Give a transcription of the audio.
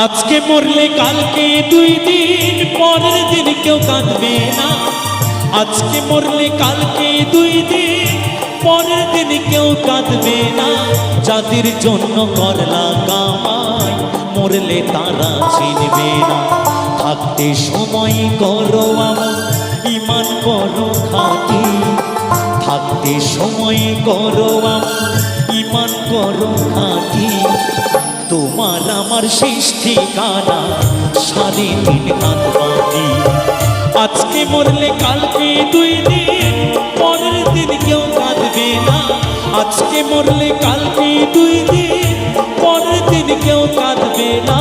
আজকে মরলে কালকে 2 দিন, পরের দিন কেউ কাঁদবে না। আজকে মরলে কালকে 2 দিন, পরের দিন কেউ কাঁদবে না। যাদের জন্য করলা কামাই, মরলে তারা চিনবে না। থাকতে সময় করো আমল, ঈমান করো খাঁটি। থাকতে সময় করো আমল, ঈমান করো খাঁটি। তোমার আমার শেষ ঠিকানা 3.5 হাত মাটি। আজকে মরলে কালকে 2 দিন, পরের দিন কেউ কাঁদবে না। আজকে মরলে কালকে 2 দিন, পরের দিন কেউ কাঁদবে না।